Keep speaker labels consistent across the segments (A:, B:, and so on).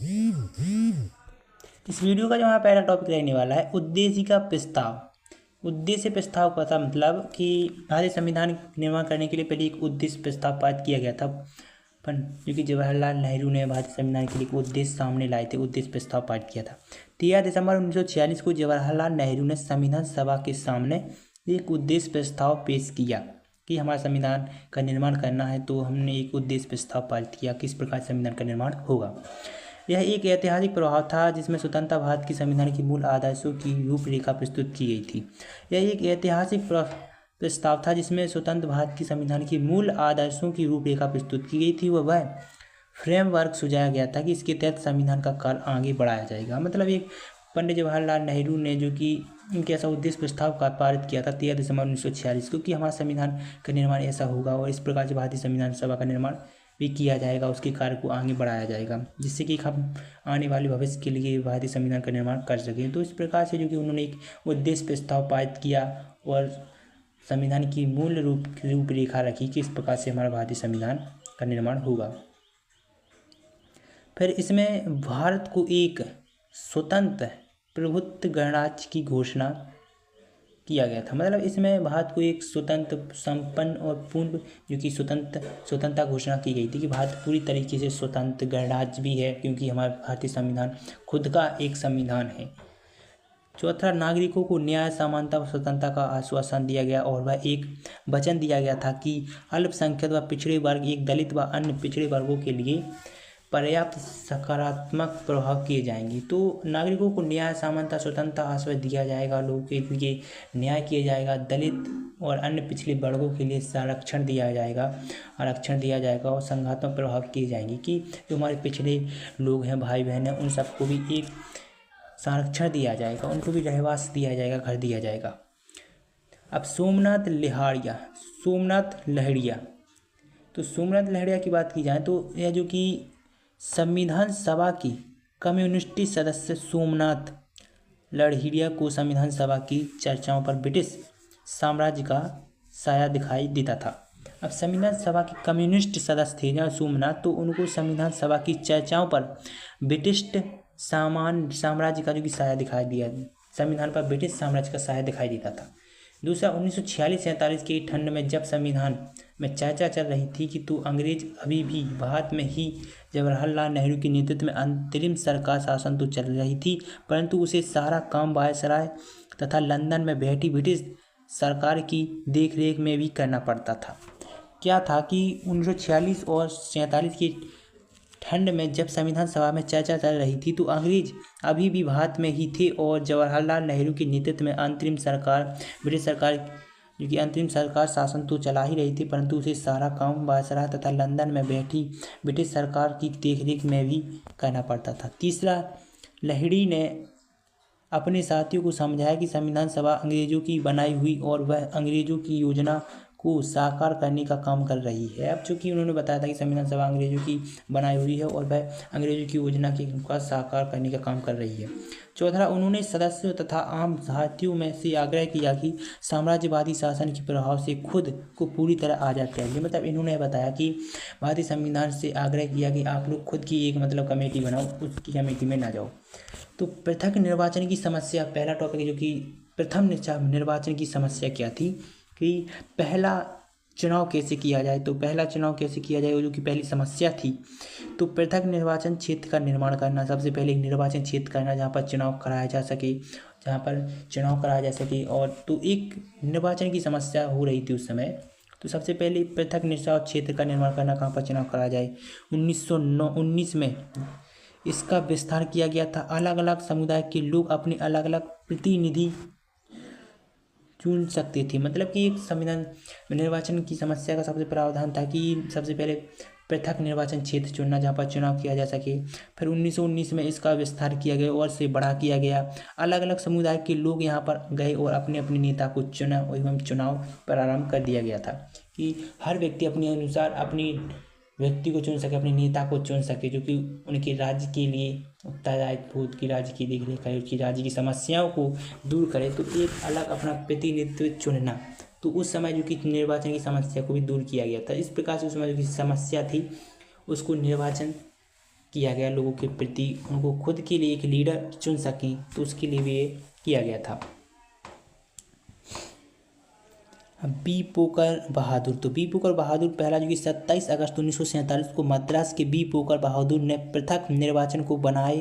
A: इस वीडियो का जो हमारा पहला टॉपिक रहने वाला है उद्देश्य का प्रस्ताव। उद्देश्य प्रस्ताव का था मतलब कि भारतीय संविधान निर्माण करने के लिए पहले एक उद्देश्य प्रस्ताव पारित किया गया था, पर जो कि जवाहरलाल नेहरू ने भारतीय संविधान के लिए एक उद्देश्य सामने लाए थे, उद्देश्य प्रस्ताव पारित किया था। 13 दिसंबर 1946 को जवाहरलाल नेहरू ने संविधान सभा के सामने एक उद्देश्य प्रस्ताव पेश किया कि हमारा संविधान का निर्माण करना है, तो हमने एक उद्देश्य प्रस्ताव पारित किया किस प्रकार संविधान का निर्माण होगा। यह एक ऐतिहासिक प्रभाव था जिसमें स्वतंत्र भारत की संविधान की मूल आदर्शों की रूपरेखा प्रस्तुत की गई थी। यह एक ऐतिहासिक प्रस्ताव था जिसमें स्वतंत्र भारत की संविधान की मूल आदर्शों की रूपरेखा प्रस्तुत की गई थी। वह फ्रेमवर्क सुझाया गया था कि इसके तहत संविधान का काल आगे बढ़ाया जाएगा। मतलब एक पंडित जवाहरलाल नेहरू ने जो कि उनके ऐसा उद्देश्य प्रस्ताव का पारित किया था 13 दिसंबर 1946 को कि हमारा संविधान का निर्माण ऐसा होगा और इस प्रकार से भारतीय संविधान सभा का निर्माण भी किया जाएगा, उसके कार्य को आगे बढ़ाया जाएगा जिससे कि हम आने वाले भविष्य के लिए भारतीय संविधान का निर्माण कर सकें। तो इस प्रकार से जो कि उन्होंने एक उद्देश्य प्रस्ताव पारित किया और संविधान की मूल रूपरेखा रखी कि इस प्रकार से हमारा भारतीय संविधान का निर्माण होगा। फिर इसमें भारत को एक स्वतंत्र प्रभुत्व गणराज्य की घोषणा किया गया था। मतलब इसमें भारत को एक स्वतंत्र संपन्न और पूर्ण जो कि स्वतंत्रता घोषणा की गई थी कि भारत पूरी तरीके से स्वतंत्र गणराज्य भी है क्योंकि हमारा भारतीय संविधान खुद का एक संविधान है। चौथा, नागरिकों को न्याय, समानता व स्वतंत्रता का आश्वासन दिया गया और वह एक वचन दिया गया था कि अल्पसंख्यक व पिछड़े वर्ग, एक दलित व अन्य पिछड़े वर्गों के लिए पर्याप्त सकारात्मक प्रभाव किए जाएंगे। तो नागरिकों को न्याय, समानता, स्वतंत्रता आश्वासन दिया जाएगा, लोगों के लिए न्याय किया जाएगा, दलित और अन्य पिछड़े वर्गों के लिए आरक्षण दिया जाएगा और संघात्मक प्रभाव किए जाएंगे कि जो हमारे पिछड़े लोग हैं, भाई बहन हैं, उन सबको भी एक संरक्षण दिया जाएगा, उनको भी रहवास दिया जाएगा, घर दिया जाएगा। अब सोमनाथ लहरिया की बात की जाए तो यह जो कि संविधान सभा की कम्युनिस्ट सदस्य सोमनाथ लहरिया को संविधान सभा की चर्चाओं पर ब्रिटिश साम्राज्य का साया दिखाई देता था। अब संविधान सभा के कम्युनिस्ट सदस्य थे जहाँ सोमनाथ, तो उनको संविधान सभा की चर्चाओं पर ब्रिटिश साम्राज्य का जो कि साया दिखाई दिया, संविधान पर ब्रिटिश साम्राज्य का साया दिखाई देता था। दूसरा, 1946-47 की ठंड में जब संविधान में चर्चा चल रही थी कि तो अंग्रेज अभी भी भारत में ही जवाहरलाल नेहरू के नेतृत्व में अंतरिम सरकार शासन तो चल रही थी, परंतु उसे सारा काम वायसराय तथा लंदन में बैठी ब्रिटिश सरकार की देखरेख में भी करना पड़ता था। क्या था कि 1946 और 47 की ठंड में जब संविधान सभा में चर्चा चल रही थी तो अंग्रेज अभी भी भारत में ही थे और जवाहरलाल नेहरू के नेतृत्व में ब्रिटिश सरकार जो कि अंतरिम सरकार शासन तो चला ही रही थी, परंतु उसे सारा काम वायसराय तथा लंदन में बैठी ब्रिटिश सरकार की देखरेख में भी करना पड़ता था। तीसरा, लहिड़ी ने अपने साथियों को समझाया कि संविधान सभा अंग्रेजों की बनाई हुई और वह अंग्रेजों की योजना को साकार करने का काम कर रही है। अब चूंकि उन्होंने बताया था कि संविधान सभा अंग्रेजों की बनाई हुई है और वह अंग्रेजों की योजना का साकार करने का काम कर रही है। चौथा, उन्होंने सदस्यों तथा आम साथियों में से आग्रह किया कि साम्राज्यवादी शासन के प्रभाव से खुद को पूरी तरह आज़ाद करेंगे। मतलब इन्होंने बताया कि भारतीय संविधान से आग्रह किया कि आप लोग खुद की एक कमेटी बनाओ, उसकी कमेटी में ना जाओ। तो पृथक निर्वाचन की समस्या, पहला टॉपिक जो कि प्रथम निर्वाचन की समस्या क्या थी कि पहला चुनाव कैसे किया जाए, तो पहला चुनाव कैसे किया जाए वो जो कि पहली समस्या थी। तो पृथक निर्वाचन क्षेत्र का निर्माण करना, सबसे पहले एक निर्वाचन क्षेत्र करना जहाँ पर चुनाव कराया जा सके और तो एक निर्वाचन की समस्या हो रही थी उस समय। तो सबसे पहले पृथक निर्वाचन क्षेत्र का निर्माण करना, कहाँ पर चुनाव कराया जाए। 1919 में इसका विस्तार किया गया था। अलग अलग समुदाय के लोग अपने अलग अलग प्रतिनिधि चुन सकते थे। मतलब कि एक संविधान निर्वाचन की समस्या का सबसे प्रावधान था कि सबसे पहले पृथक निर्वाचन क्षेत्र चुनना जहाँ पर चुनाव किया जा सके। फिर 1919 में इसका विस्तार किया गया और से बड़ा किया गया। अलग अलग समुदाय के लोग यहाँ पर गए और अपने अपने नेता को चुना एवं चुनाव प्रारंभ कर दिया गया था कि हर व्यक्ति अपने अनुसार अपनी व्यक्ति को चुन सके, अपने नेता को चुन सके जो कि उनके राज्य के लिए उत्तरदायी हो, कि राज्य की देखरेख करे, कि राज्य की समस्याओं को दूर करे। तो एक अलग अपना प्रतिनिधित्व चुनना, तो उस समय जो कि निर्वाचन की समस्या को भी दूर किया गया था। इस प्रकार से उस समय जो कि समस्या थी उसको निर्वाचन किया गया लोगों के प्रति, उनको खुद के लिए एक लीडर चुन सकें, तो उसके लिए भी ये किया गया था। बी पोकर बहादुर, तो बी पोकर बहादुर पहला जो कि 27 अगस्त 1947 को मद्रास के बी पोकर बहादुर ने पृथक निर्वाचन को बनाए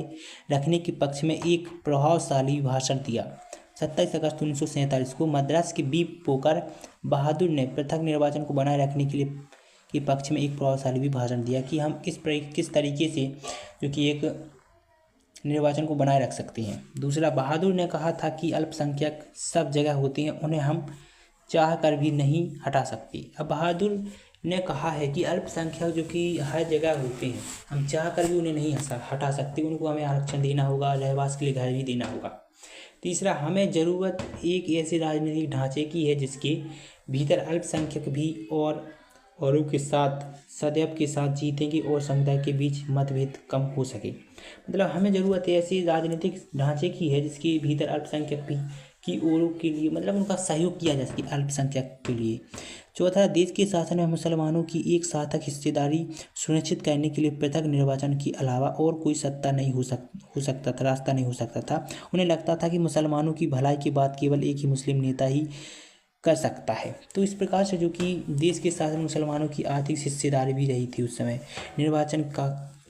A: रखने के पक्ष में एक प्रभावशाली भाषण दिया। 27 अगस्त 1947 को मद्रास के बी पोकर बहादुर ने पृथक निर्वाचन को बनाए रखने के पक्ष में एक प्रभावशाली भी भाषण दिया कि हम किस तरीके से जो कि एक निर्वाचन को बनाए रख सकते हैं। दूसरा, बहादुर ने कहा था कि अल्पसंख्यक सब जगह होते हैं, उन्हें हम चाह कर भी नहीं हटा सकते। अब बहादुर ने कहा है कि अल्पसंख्यक जो कि हर जगह होते हैं, हम चाह कर भी उन्हें नहीं हटा सकते, उनको हमें आरक्षण देना होगा, रहवास के लिए घर भी देना होगा। तीसरा, हमें ज़रूरत एक ऐसे राजनीतिक ढांचे की है जिसके भीतर अल्पसंख्यक भी औरों के साथ सदैव के साथ जीतेंगे और समुदाय के बीच मतभेद कम हो सके। मतलब हमें ज़रूरत है ऐसे राजनीतिक ढांचे की है जिसके भीतर अल्पसंख्यक भी की औरों के लिए मतलब उनका सहयोग किया जा सके अल्पसंख्यक के लिए। चौथा, देश के शासन में मुसलमानों की एक सार्थक हिस्सेदारी सुनिश्चित करने के लिए पृथक निर्वाचन के अलावा और कोई रास्ता नहीं हो सकता था। उन्हें लगता था कि मुसलमानों की भलाई की बात केवल एक ही मुस्लिम नेता ही कर सकता है। तो इस प्रकार से जो कि देश के शासन मुसलमानों की आर्थिक हिस्सेदारी भी रही थी उस समय, निर्वाचन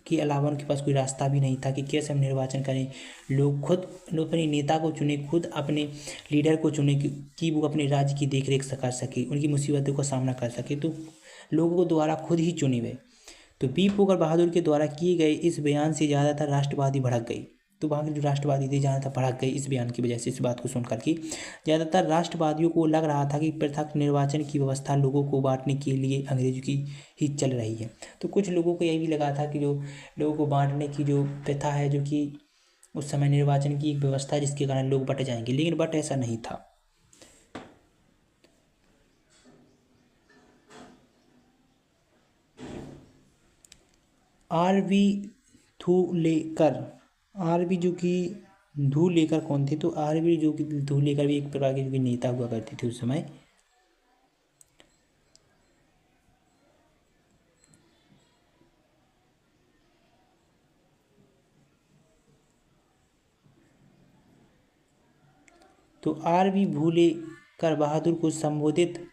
A: के अलावा उनके पास कोई रास्ता भी नहीं था कि कैसे हम निर्वाचन करें। लोग खुद अपने नेता को चुने, खुद अपने लीडर को चुने कि वो अपने राज्य की देखरेख कर सके, उनकी मुसीबतों का सामना कर सके, तो लोगों को द्वारा खुद ही चुने गए। तो बी पोकर बहादुर के द्वारा किए गए इस बयान से ज़्यादातर राष्ट्रवादी भड़क गई। तो वहाँ के जो राष्ट्रवादी थे ज़्यादातर भड़क गए इस बयान की वजह से। इस बात को सुनकर के ज़्यादातर राष्ट्रवादियों को लग रहा था कि पृथक निर्वाचन की व्यवस्था लोगों को बांटने के लिए अंग्रेजों की ही चल रही है। तो कुछ लोगों को यही भी लगा था कि जो लोगों को बांटने की जो प्रथा है, जो कि उस समय निर्वाचन की एक व्यवस्था है जिसके कारण लोग बट जाएंगे, लेकिन बट ऐसा नहीं था। आरबी जो कि धुलेकर कौन थे? तो आरबी जो कि धुलेकर भी एक प्रकार के जो कि नेता हुआ करते थे उस समय। तो आरबी भूलेकर बहादुर को संबोधित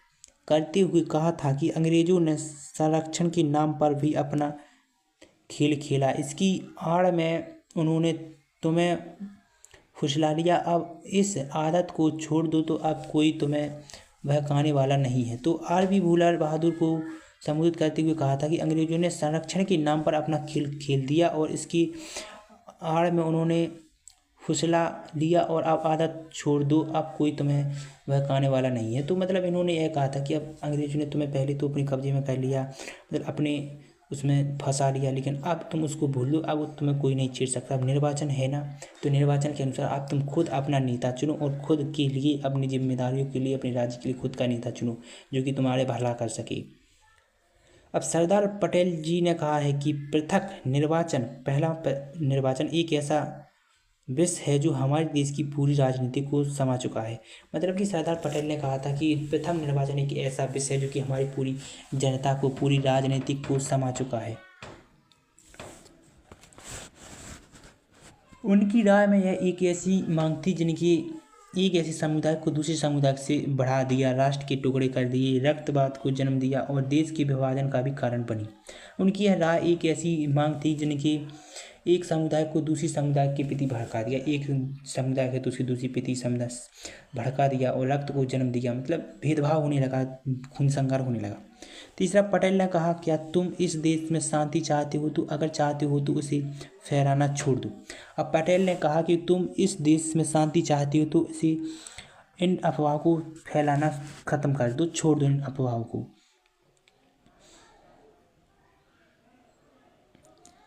A: करते हुए कहा था कि अंग्रेजों ने संरक्षण के नाम पर भी अपना खेल खेला, इसकी आड़ में उन्होंने तुम्हें फुसला लिया। अब इस आदत को छोड़ दो तो अब कोई तुम्हें बहकाने वाला नहीं है। तो आरबी भूलेकर बहादुर को संबोधित करते हुए कहा था कि अंग्रेजों ने संरक्षण के नाम पर अपना खेल खेल दिया और इसकी आड़ में उन्होंने फुसला लिया और अब आदत छोड़ दो, अब कोई तुम्हें बहकाने वाला नहीं है। तो मतलब इन्होंने यह कहा था कि अब अंग्रेजों ने तुम्हें पहले तो अपने कब्जे में कर लिया, मतलब अपने उसमें फंसा लिया, लेकिन अब तुम उसको भूल दो, अब तुम्हें कोई नहीं छेड़ सकता। अब निर्वाचन है ना, तो निर्वाचन के अनुसार अब तुम खुद अपना नेता चुनो और खुद के लिए अपनी जिम्मेदारियों के लिए अपने राज्य के लिए खुद का नेता चुनो जो कि तुम्हारे भला कर सके। अब सरदार पटेल जी ने कहा है कि पृथक निर्वाचन, पहला निर्वाचन एक ऐसा विष है जो हमारे देश की पूरी राजनीति को समा चुका है। मतलब कि सरदार पटेल ने कहा था कि प्रथम निर्वाचन एक ऐसा विष है जो कि हमारी पूरी जनता को, पूरी राजनीति को समा चुका है। उनकी राय में यह एक ऐसी मांग थी जिनकी एक ऐसे समुदाय को दूसरे समुदाय से बढ़ा दिया, राष्ट्र के टुकड़े कर दिए, रक्तपात को जन्म दिया और देश के विभाजन का भी कारण बनी। उनकी यह राय एक ऐसी मांग थी जिनकी एक समुदाय को दूसरी समुदाय के प्रति भड़का दिया, एक समुदाय के दूसरी प्रति समुदाय भड़का दिया और रक्त को जन्म दिया, मतलब भेदभाव होने लगा, खून संघर्ष होने लगा। तीसरा, पटेल ने कहा, क्या तुम इस देश में शांति चाहते हो? तो अगर चाहते हो तो उसे फहराना छोड़ दो। अब पटेल ने कहा कि तुम इस देश में शांति चाहते हो तो इसे, इन अफवाहों को फैलाना खत्म कर दो, छोड़ दो इन अफवाहों को।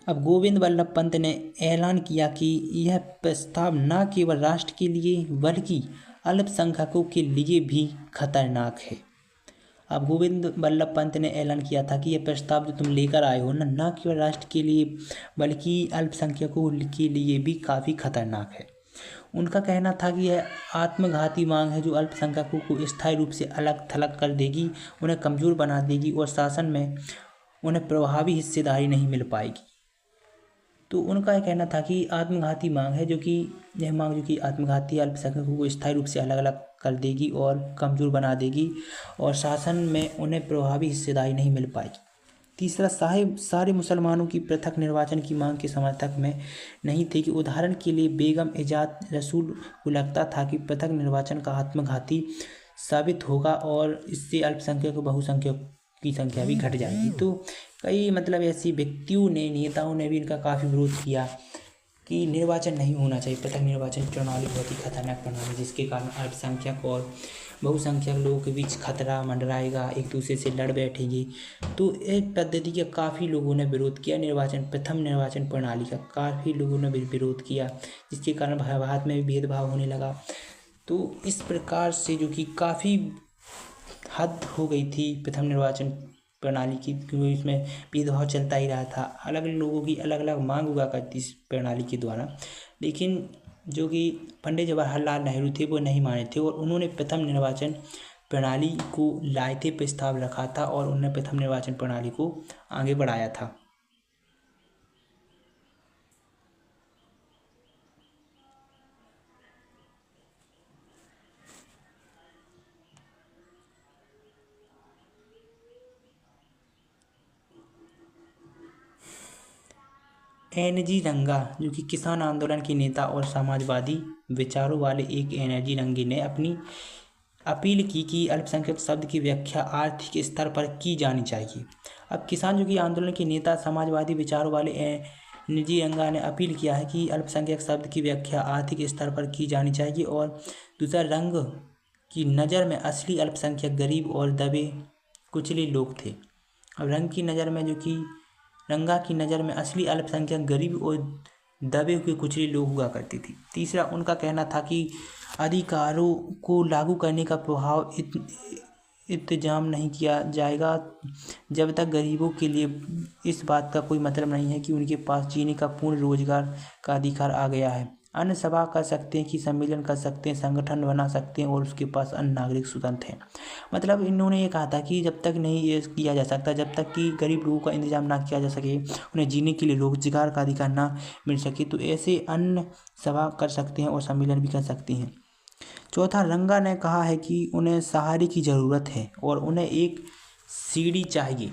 A: अब गोविंद वल्लभ पंत ने ऐलान किया कि यह प्रस्ताव न केवल राष्ट्र के लिए बल्कि अल्पसंख्यकों के लिए भी खतरनाक है। अब गोविंद वल्लभ पंत ने ऐलान किया था कि यह प्रस्ताव जो तुम लेकर आए हो न केवल राष्ट्र के लिए बल्कि अल्पसंख्यकों के लिए भी काफ़ी खतरनाक है। उनका कहना था कि यह आत्मघाती मांग है जो अल्पसंख्यकों को स्थायी रूप से अलग थलग कर देगी, उन्हें कमज़ोर बना देगी और शासन में उन्हें प्रभावी हिस्सेदारी नहीं मिल पाएगी। तो उनका यह कहना था कि आत्मघाती मांग है, जो कि यह मांग जो कि आत्मघाती अल्पसंख्यकों को स्थायी रूप से अलग अलग कर देगी और कमज़ोर बना देगी और शासन में उन्हें प्रभावी हिस्सेदारी नहीं मिल पाएगी। तीसरा, सारे मुसलमानों की पृथक निर्वाचन की मांग के समर्थक में नहीं थे कि उदाहरण के लिए बेगम इजाद रसूल को लगता था कि पृथक निर्वाचन का आत्मघाती साबित होगा और इससे अल्पसंख्यक व बहुसंख्यक की संख्या भी घट जाएगी। तो कई मतलब ऐसी व्यक्तियों ने, नेताओं ने भी इनका काफ़ी विरोध किया कि निर्वाचन नहीं होना चाहिए, पृथक निर्वाचन प्रणाली बहुत ही खतरनाक प्रणाली, जिसके कारण अल्पसंख्यक और बहुसंख्यक लोगों के बीच खतरा मंडराएगा, एक दूसरे से लड़ बैठेंगे। तो एक पद्धति का काफ़ी लोगों ने विरोध किया, प्रथम निर्वाचन प्रणाली का काफ़ी लोगों ने विरोध किया, जिसके कारण भारत में भी भेदभाव होने लगा। तो इस प्रकार से जो कि काफ़ी हद हो गई थी प्रथम निर्वाचन प्रणाली की, क्योंकि इसमें भेदभाव चलता ही रहा था, अलग अलग लोगों की अलग अलग मांग हुआ करती इस प्रणाली के द्वारा। लेकिन जो कि पंडित जवाहरलाल नेहरू थे वो नहीं माने थे और उन्होंने प्रथम निर्वाचन प्रणाली को लाए थे, प्रस्ताव रखा था और उन्होंने प्रथम निर्वाचन प्रणाली को आगे बढ़ाया था। NG रंगा, जो कि किसान आंदोलन के नेता और समाजवादी विचारों वाले एक NG रंगे ने अपनी अपील की कि अल्पसंख्यक शब्द की व्याख्या आर्थिक स्तर पर की जानी चाहिए। अब किसान जो कि आंदोलन के नेता, समाजवादी विचारों वाले NG रंगा ने अपील किया है कि अल्पसंख्यक शब्द की व्याख्या आर्थिक स्तर पर की जानी चाहिए। और दूसरा, रंग की नज़र में असली अल्पसंख्यक गरीब और दबे कुचले लोग थे। अब रंगा की नज़र में असली अल्पसंख्यक गरीब और दबे हुए कुचले लोग हुआ करती थी। तीसरा, उनका कहना था कि अधिकारों को लागू करने का प्रभाव इंतजाम नहीं किया जाएगा जब तक गरीबों के लिए इस बात का कोई मतलब नहीं है कि उनके पास जीने का पूर्ण रोजगार का अधिकार आ गया है। अन्य सभा कर सकते हैं, कि सम्मेलन कर सकते हैं, संगठन बना सकते हैं और उसके पास अन्य नागरिक स्वतंत्र हैं। मतलब इन्होंने ये कहा था कि जब तक नहीं ये किया जा सकता, जब तक कि गरीब लोगों का इंतजाम ना किया जा सके, उन्हें जीने के लिए रोजगार का अधिकार ना मिल सके, तो ऐसे अन्य सभा कर सकते हैं और सम्मेलन भी कर सकते हैं। चौथा, रंगा ने कहा है कि उन्हें सहारे की ज़रूरत है और उन्हें एक सीढ़ी चाहिए